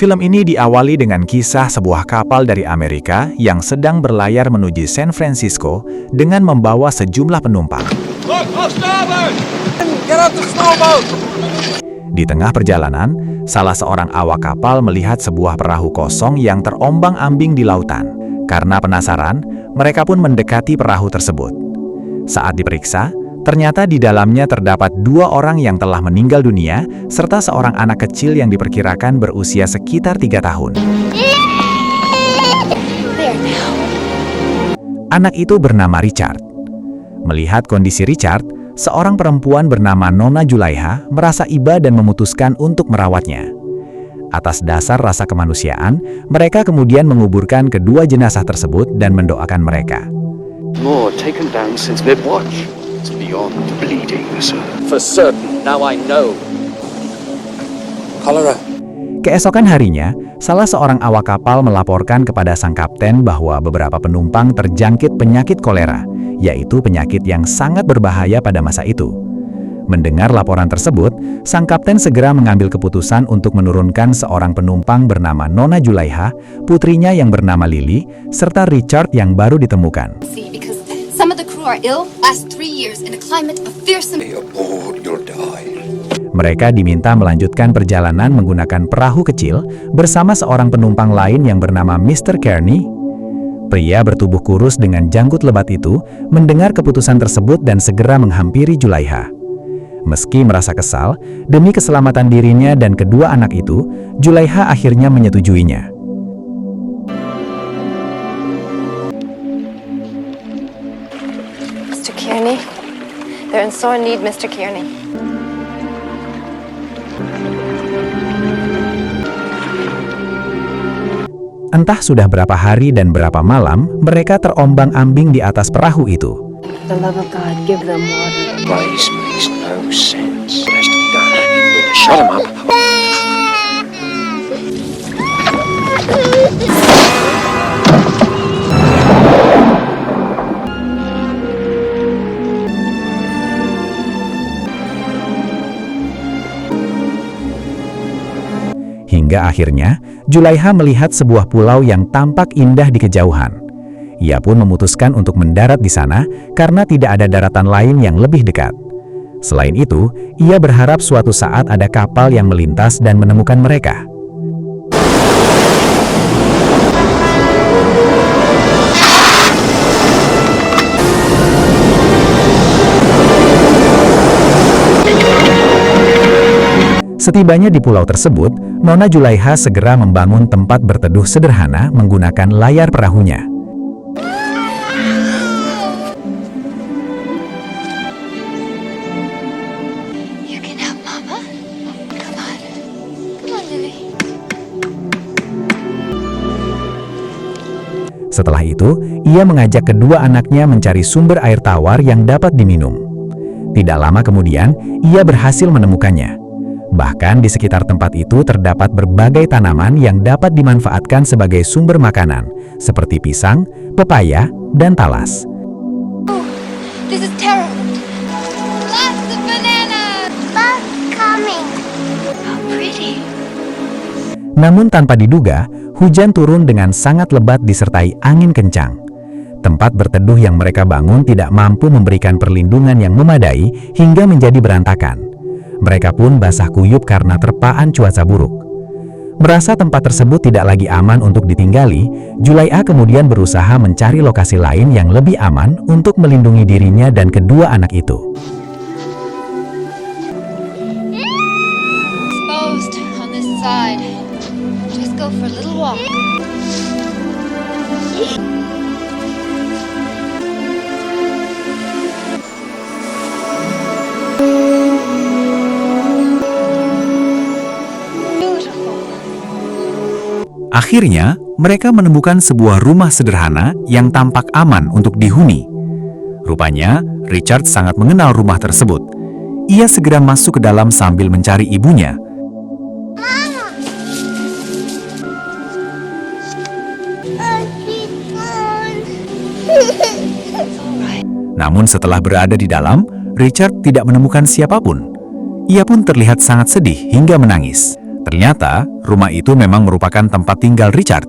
Film ini diawali dengan kisah sebuah kapal dari Amerika yang sedang berlayar menuju San Francisco dengan membawa sejumlah penumpang. Di tengah perjalanan, salah seorang awak kapal melihat sebuah perahu kosong yang terombang-ambing di lautan. Karena penasaran, mereka pun mendekati perahu tersebut. Saat diperiksa, ternyata di dalamnya terdapat 2 orang yang telah meninggal dunia, serta seorang anak kecil yang diperkirakan berusia sekitar 3 tahun. Anak itu bernama Richard. Melihat kondisi Richard, seorang perempuan bernama Nona Julaiha merasa iba dan memutuskan untuk merawatnya. Atas dasar rasa kemanusiaan, mereka kemudian menguburkan kedua jenazah tersebut dan mendoakan mereka. More taken down since mid-watch. It's beyond bleeding, sir. For certain, now I know. Cholera. Keesokan harinya, salah seorang awak kapal melaporkan kepada sang kapten bahwa beberapa penumpang terjangkit penyakit kolera, yaitu penyakit yang sangat berbahaya pada masa itu. Mendengar laporan tersebut, sang kapten segera mengambil keputusan untuk menurunkan seorang penumpang bernama Nona Julaiha, putrinya yang bernama Lily, serta Richard yang baru ditemukan. Some of the crew are ill, last 3 years in a climate of fearsome. Aboard, you'll die. Mereka diminta melanjutkan perjalanan menggunakan perahu kecil bersama seorang penumpang lain yang bernama Mr. Kearney. Pria bertubuh kurus dengan janggut lebat itu mendengar keputusan tersebut dan segera menghampiri Julaiha. Meski merasa kesal, demi keselamatan dirinya dan kedua anak itu, Julaiha akhirnya menyetujuinya. Mr. Kearney, they're in sore need, Mr. Kearney. Entah sudah berapa hari dan berapa malam, mereka terombang-ambing di atas perahu itu. The love of God, give them water. Race makes no sense. What has to be done? Shut him up. Hingga akhirnya, Julaiha melihat sebuah pulau yang tampak indah di kejauhan. Ia pun memutuskan untuk mendarat di sana karena tidak ada daratan lain yang lebih dekat. Selain itu, ia berharap suatu saat ada kapal yang melintas dan menemukan mereka. Setibanya di pulau tersebut, Nona Julaiha segera membangun tempat berteduh sederhana menggunakan layar perahunya. You can help Mama. Come on. Come on, Lily. Setelah itu, ia mengajak kedua anaknya mencari sumber air tawar yang dapat diminum. Tidak lama kemudian, ia berhasil menemukannya. Bahkan di sekitar tempat itu terdapat berbagai tanaman yang dapat dimanfaatkan sebagai sumber makanan, seperti pisang, pepaya, dan talas. Oh, this is terrible. Lots of bananas. Bus coming. How pretty. Namun tanpa diduga, hujan turun dengan sangat lebat disertai angin kencang. Tempat berteduh yang mereka bangun tidak mampu memberikan perlindungan yang memadai hingga menjadi berantakan. Mereka pun basah kuyup karena terpaan cuaca buruk. Merasa tempat tersebut tidak lagi aman untuk ditinggali, Julaiha kemudian berusaha mencari lokasi lain yang lebih aman untuk melindungi dirinya dan kedua anak itu. Exposed on this side. Just go for a little walk. Akhirnya, mereka menemukan sebuah rumah sederhana yang tampak aman untuk dihuni. Rupanya, Richard sangat mengenal rumah tersebut. Ia segera masuk ke dalam sambil mencari ibunya. Namun setelah berada di dalam, Richard tidak menemukan siapapun. Ia pun terlihat sangat sedih hingga menangis. Ternyata, rumah itu memang merupakan tempat tinggal Richard.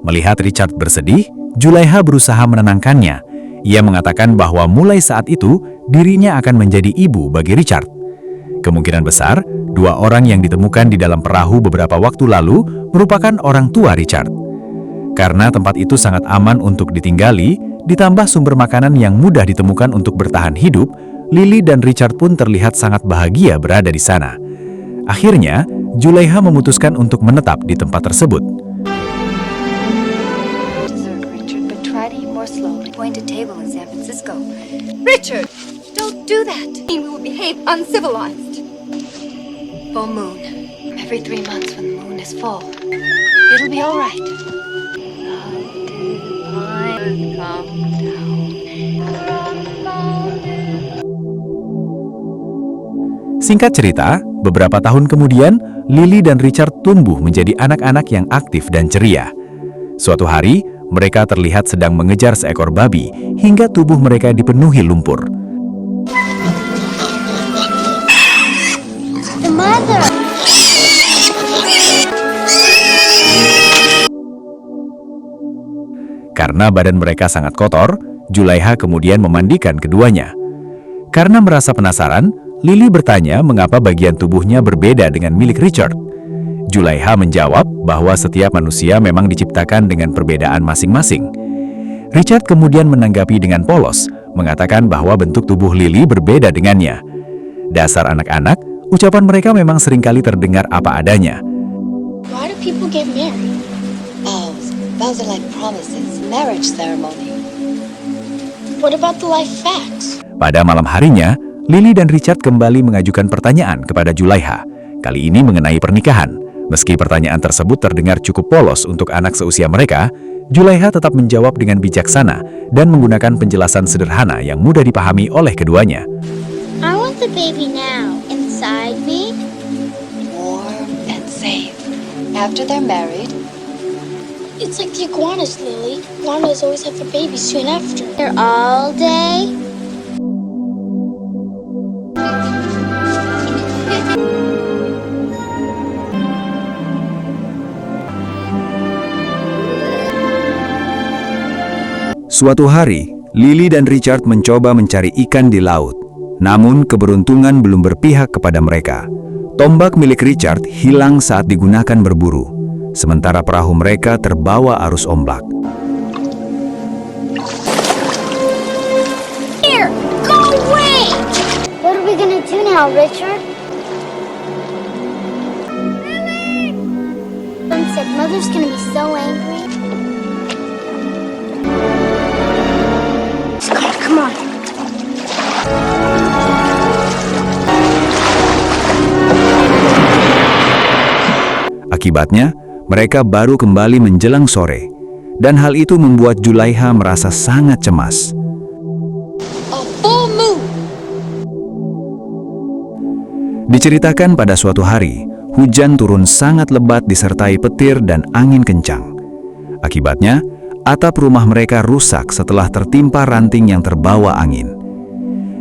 Melihat Richard bersedih, Julaiha berusaha menenangkannya. Ia mengatakan bahwa mulai saat itu, dirinya akan menjadi ibu bagi Richard. Kemungkinan besar, dua orang yang ditemukan di dalam perahu beberapa waktu lalu merupakan orang tua Richard. Karena tempat itu sangat aman untuk ditinggali, ditambah sumber makanan yang mudah ditemukan untuk bertahan hidup, Lily dan Richard pun terlihat sangat bahagia berada di sana. Akhirnya, Julaiha memutuskan untuk menetap di tempat tersebut. Dessert, Richard, but try to eat more slowly. Going to table in San Francisco. Richard, don't do that. We will behave uncivilized. Full moon. Every 3 months when the moon is full. It'll be all right. Come down. Singkat cerita, beberapa tahun kemudian, Lily dan Richard tumbuh menjadi anak-anak yang aktif dan ceria. Suatu hari, mereka terlihat sedang mengejar seekor babi hingga tubuh mereka dipenuhi lumpur. The mother! Karena badan mereka sangat kotor, Julaiha kemudian memandikan keduanya. Karena merasa penasaran, Lily bertanya mengapa bagian tubuhnya berbeda dengan milik Richard. Julaiha menjawab bahwa setiap manusia memang diciptakan dengan perbedaan masing-masing. Richard kemudian menanggapi dengan polos, mengatakan bahwa bentuk tubuh Lily berbeda dengannya. Dasar anak-anak, ucapan mereka memang seringkali terdengar apa adanya. Why do people get married? Those are like promises, marriage ceremony. What about the life facts? Pada malam harinya, Lily dan Richard kembali mengajukan pertanyaan kepada Julaiha, kali ini mengenai pernikahan. Meski pertanyaan tersebut terdengar cukup polos untuk anak seusia mereka, Julaiha tetap menjawab dengan bijaksana dan menggunakan penjelasan sederhana yang mudah dipahami oleh keduanya. I want the baby now. Inside me? Warm and safe. After they're married, It's like the iguanas, Lily. Iguanas always have their babies soon after. They're all day? Suatu hari, Lily dan Richard mencoba mencari ikan di laut. Namun, keberuntungan belum berpihak kepada mereka. Tombak milik Richard hilang saat digunakan berburu. Sementara perahu mereka terbawa arus ombak. Here! Go away! What are we gonna do now, Richard? Mom said Mother's gonna be so angry. Scott, come on. Akibatnya, mereka baru kembali menjelang sore, dan hal itu membuat Julaiha merasa sangat cemas. A full moon! Diceritakan pada suatu hari, hujan turun sangat lebat disertai petir dan angin kencang. Akibatnya, atap rumah mereka rusak setelah tertimpa ranting yang terbawa angin.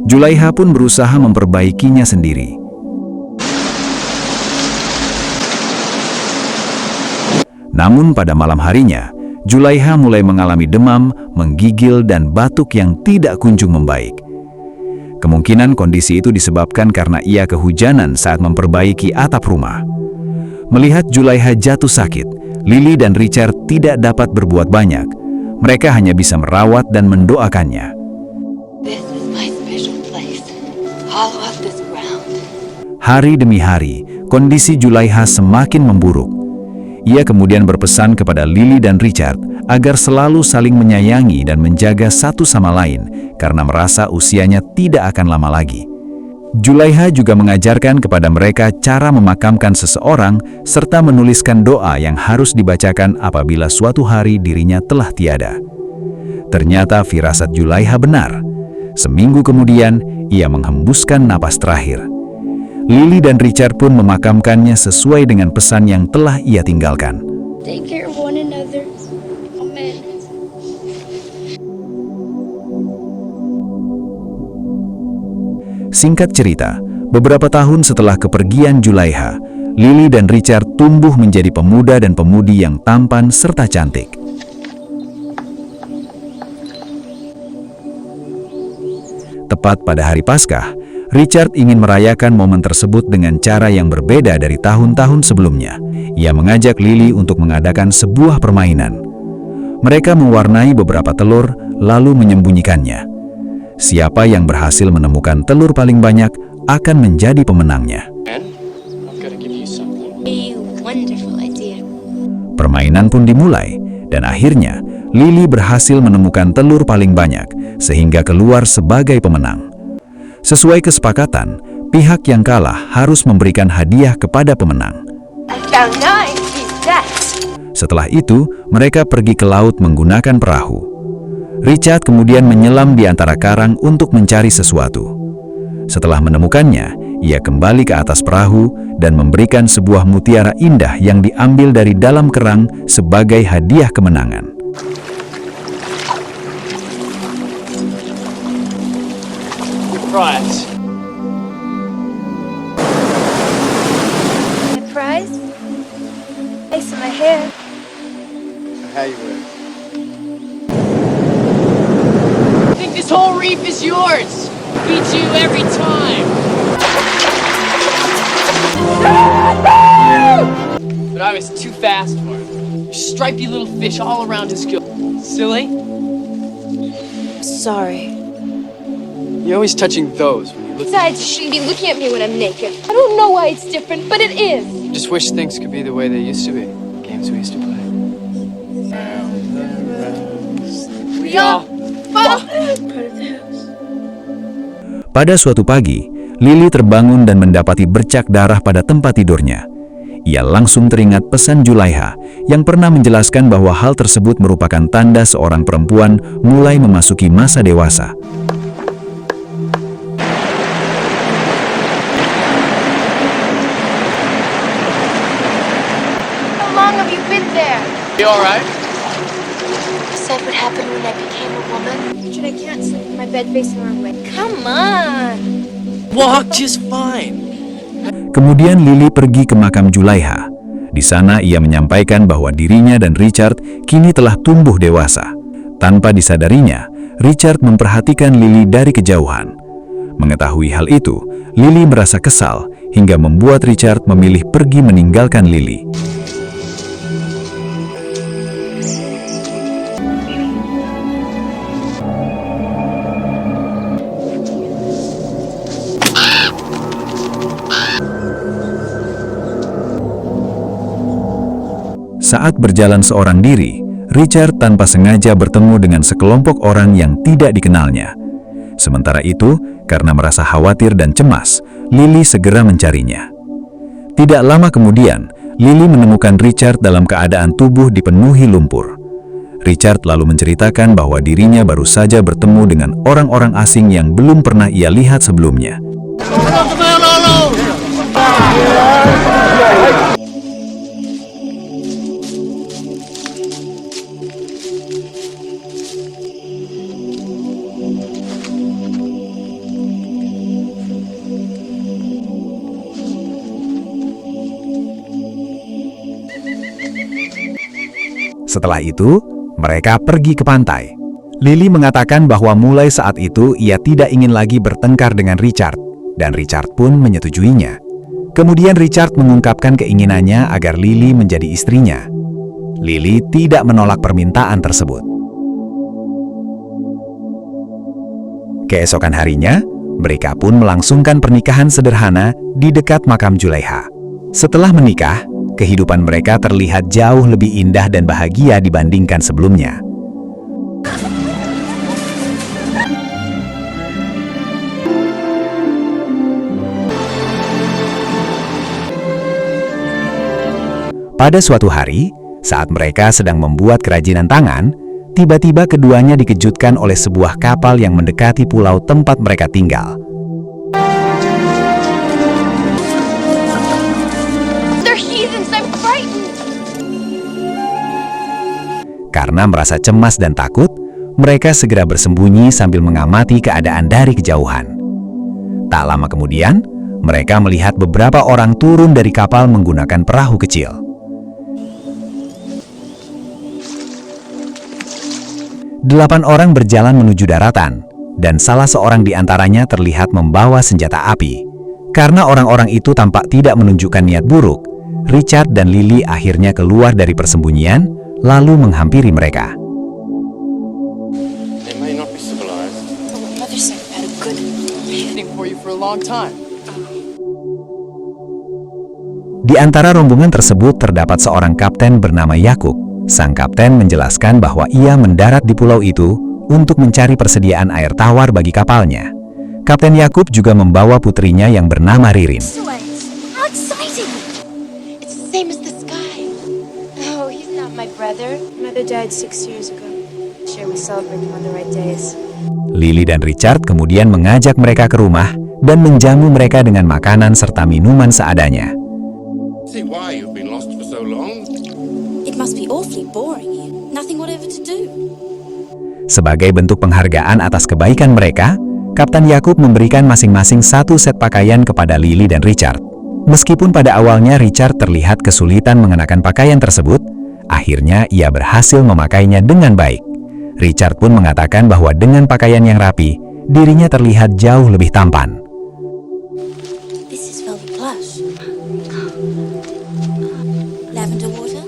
Julaiha pun berusaha memperbaikinya sendiri. Namun pada malam harinya, Julaiha mulai mengalami demam, menggigil, dan batuk yang tidak kunjung membaik. Kemungkinan kondisi itu disebabkan karena ia kehujanan saat memperbaiki atap rumah. Melihat Julaiha jatuh sakit, Lily dan Richard tidak dapat berbuat banyak. Mereka hanya bisa merawat dan mendoakannya. this is my special place. Hollow out this ground. Hari demi hari, kondisi Julaiha semakin memburuk. Ia kemudian berpesan kepada Lily dan Richard agar selalu saling menyayangi dan menjaga satu sama lain karena merasa usianya tidak akan lama lagi. Julaiha juga mengajarkan kepada mereka cara memakamkan seseorang serta menuliskan doa yang harus dibacakan apabila suatu hari dirinya telah tiada. Ternyata firasat Julaiha benar. Seminggu kemudian, ia menghembuskan napas terakhir. Lily dan Richard pun memakamkannya sesuai dengan pesan yang telah ia tinggalkan. Take care of one another. Amen. Singkat cerita, beberapa tahun setelah kepergian Julaiha, Lily dan Richard tumbuh menjadi pemuda dan pemudi yang tampan serta cantik. Tepat pada hari Paskah, Richard ingin merayakan momen tersebut dengan cara yang berbeda dari tahun-tahun sebelumnya. Ia mengajak Lily untuk mengadakan sebuah permainan. Mereka mewarnai beberapa telur, lalu menyembunyikannya. Siapa yang berhasil menemukan telur paling banyak akan menjadi pemenangnya. And I've got to give you something. A wonderful idea. Permainan pun dimulai, dan akhirnya Lily berhasil menemukan telur paling banyak, sehingga keluar sebagai pemenang. Sesuai kesepakatan, pihak yang kalah harus memberikan hadiah kepada pemenang. I found 9. He's dead. Setelah itu, mereka pergi ke laut menggunakan perahu. Richard kemudian menyelam di antara karang untuk mencari sesuatu. Setelah menemukannya, ia kembali ke atas perahu dan memberikan sebuah mutiara indah yang diambil dari dalam kerang sebagai hadiah kemenangan. Prize. The prize? Lace in my hair. How you wear? I think this whole reef is yours. Beat you every time. But I was too fast for him. Stripy little fish all around his gill. Silly. Sorry. You're always touching those when you look. Besides, you shouldn't be looking at me when I'm naked. I don't know why it's different, but it is. Just wish things could be the way they used to be. Games we used to play. We are. Pada suatu pagi, Lily terbangun dan mendapati bercak darah pada tempat tidurnya. Ia langsung teringat pesan Julaiha yang pernah menjelaskan bahwa hal tersebut merupakan tanda seorang perempuan mulai memasuki masa dewasa. How long have you been there? You alright? Is that what happened when I became a woman? Richard, I can't sleep with my bed facing the wrong way. Come on! Walk just fine. Kemudian Lily pergi ke makam Julaiha. Di sana ia menyampaikan bahwa dirinya dan Richard kini telah tumbuh dewasa. Tanpa disadarinya, Richard memperhatikan Lily dari kejauhan. Mengetahui hal itu, Lily merasa kesal hingga membuat Richard memilih pergi meninggalkan Lily. Saat berjalan seorang diri, Richard tanpa sengaja bertemu dengan sekelompok orang yang tidak dikenalnya. Sementara itu, karena merasa khawatir dan cemas, Lily segera mencarinya. Tidak lama kemudian, Lily menemukan Richard dalam keadaan tubuh dipenuhi lumpur. Richard lalu menceritakan bahwa dirinya baru saja bertemu dengan orang-orang asing yang belum pernah ia lihat sebelumnya. Setelah itu, mereka pergi ke pantai. Lily mengatakan bahwa mulai saat itu ia tidak ingin lagi bertengkar dengan Richard, dan Richard pun menyetujuinya. Kemudian Richard mengungkapkan keinginannya agar Lily menjadi istrinya. Lily tidak menolak permintaan tersebut. Keesokan harinya, mereka pun melangsungkan pernikahan sederhana di dekat makam Julaiha. Setelah menikah, kehidupan mereka terlihat jauh lebih indah dan bahagia dibandingkan sebelumnya. Pada suatu hari, saat mereka sedang membuat kerajinan tangan, tiba-tiba keduanya dikejutkan oleh sebuah kapal yang mendekati pulau tempat mereka tinggal. Karena merasa cemas dan takut, mereka segera bersembunyi sambil mengamati keadaan dari kejauhan. Tak lama kemudian, mereka melihat beberapa orang turun dari kapal menggunakan perahu kecil. Delapan orang berjalan menuju daratan, dan salah seorang di antaranya terlihat membawa senjata api. Karena orang-orang itu tampak tidak menunjukkan niat buruk, Richard dan Lily akhirnya keluar dari persembunyian, lalu menghampiri mereka. They may not be civilized. Mother said you had a good Waiting for you for a long time. Di antara rombongan tersebut terdapat seorang kapten bernama Yakub. Sang kapten menjelaskan bahwa ia mendarat di pulau itu untuk mencari persediaan air tawar bagi kapalnya. Kapten Yakub juga membawa putrinya yang bernama Ririn. How exciting! It's the same as the sky. Oh, he's not my brother. Mother died 6 years ago. Sure, we celebrate them on the right days. Lily dan Richard kemudian mengajak mereka ke rumah dan menjamu mereka dengan makanan serta minuman seadanya. See why you've been lost for so long? It must be awfully boring here. Nothing whatever to do. Sebagai bentuk penghargaan atas kebaikan mereka, Kapten Yakub memberikan masing-masing satu set pakaian kepada Lily dan Richard. Meskipun pada awalnya Richard terlihat kesulitan mengenakan pakaian tersebut, akhirnya ia berhasil memakainya dengan baik. Richard pun mengatakan bahwa dengan pakaian yang rapi, dirinya terlihat jauh lebih tampan. This is velvet plush. Lavender water.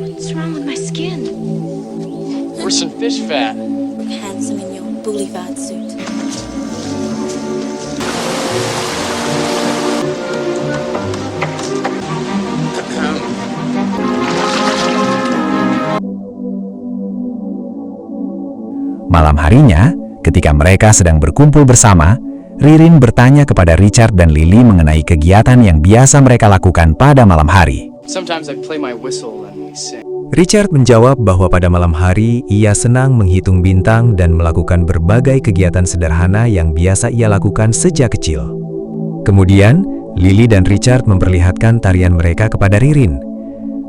What's wrong with my skin? Or some fish fat. Look handsome in your boulevard suit. Malam harinya, ketika mereka sedang berkumpul bersama, Ririn bertanya kepada Richard dan Lily mengenai kegiatan yang biasa mereka lakukan pada malam hari. Sometimes I play my whistle and we sing. Richard menjawab bahwa pada malam hari ia senang menghitung bintang dan melakukan berbagai kegiatan sederhana yang biasa ia lakukan sejak kecil. Kemudian, Lily dan Richard memperlihatkan tarian mereka kepada Ririn.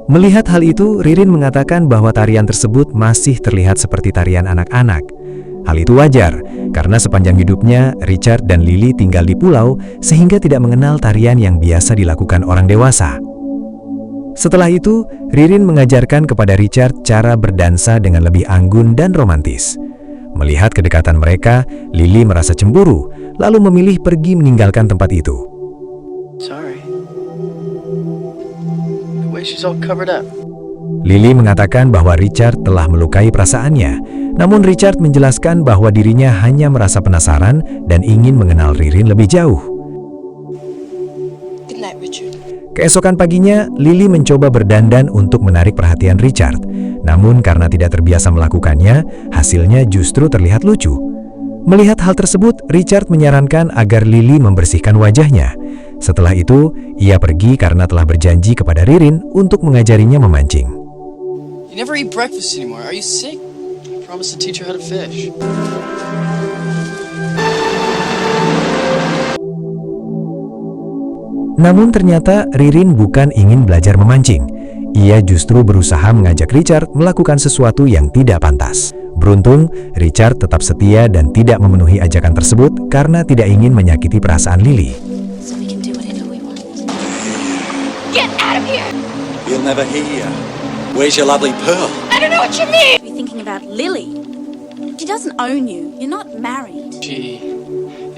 Melihat hal itu, Ririn mengatakan bahwa tarian tersebut masih terlihat seperti tarian anak-anak. Hal itu wajar, karena sepanjang hidupnya, Richard dan Lily tinggal di pulau sehingga tidak mengenal tarian yang biasa dilakukan orang dewasa. Setelah itu, Ririn mengajarkan kepada Richard cara berdansa dengan lebih anggun dan romantis. Melihat kedekatan mereka, Lily merasa cemburu, lalu memilih pergi meninggalkan tempat itu. Sorry. The way she's all covered up. Lily mengatakan bahwa Richard telah melukai perasaannya, namun Richard menjelaskan bahwa dirinya hanya merasa penasaran dan ingin mengenal Ririn lebih jauh. Good night, Richard. Keesokan paginya, Lily mencoba berdandan untuk menarik perhatian Richard. Namun karena tidak terbiasa melakukannya, hasilnya justru terlihat lucu. Melihat hal tersebut, Richard menyarankan agar Lily membersihkan wajahnya. Setelah itu, ia pergi karena telah berjanji kepada Ririn untuk mengajarinya memancing. You never eat breakfast anymore. Are you sick? I promised to teach her how to fish. Namun ternyata Ririn bukan ingin belajar memancing. Ia justru berusaha mengajak Richard melakukan sesuatu yang tidak pantas. Beruntung, Richard tetap setia dan tidak memenuhi ajakan tersebut karena tidak ingin menyakiti perasaan Lily. So we can do whatever we want. Get out of here! You'll never hear. Where's your lovely pearl? I don't know what you mean! You're thinking about Lily. She doesn't own you. You're not married. She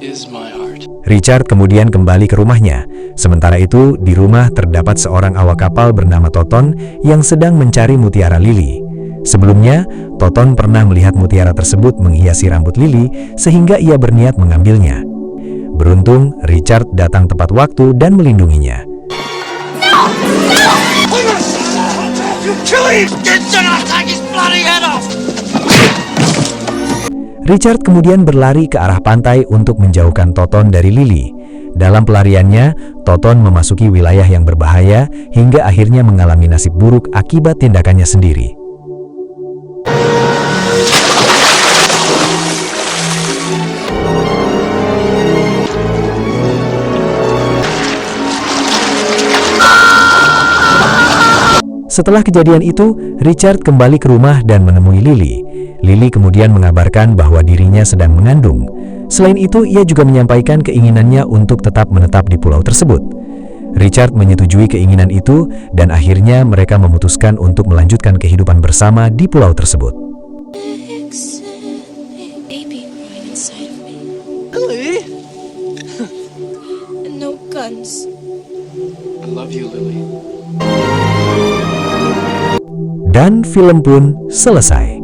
is my heart. Richard kemudian kembali ke rumahnya. Sementara itu, di rumah terdapat seorang awak kapal bernama Toton yang sedang mencari mutiara Lily. Sebelumnya, Toton pernah melihat mutiara tersebut menghiasi rambut Lily sehingga ia berniat mengambilnya. Beruntung, Richard datang tepat waktu dan melindunginya. Richard kemudian berlari ke arah pantai untuk menjauhkan Toton dari Lily. Dalam pelariannya, Toton memasuki wilayah yang berbahaya hingga akhirnya mengalami nasib buruk akibat tindakannya sendiri. Setelah kejadian itu, Richard kembali ke rumah dan menemui Lily. Lily kemudian mengabarkan bahwa dirinya sedang mengandung. Selain itu, ia juga menyampaikan keinginannya untuk tetap menetap di pulau tersebut. Richard menyetujui keinginan itu dan akhirnya mereka memutuskan untuk melanjutkan kehidupan bersama di pulau tersebut. Baby growing inside of me. Lily? And no guns. I love you, Lily. Dan film pun selesai.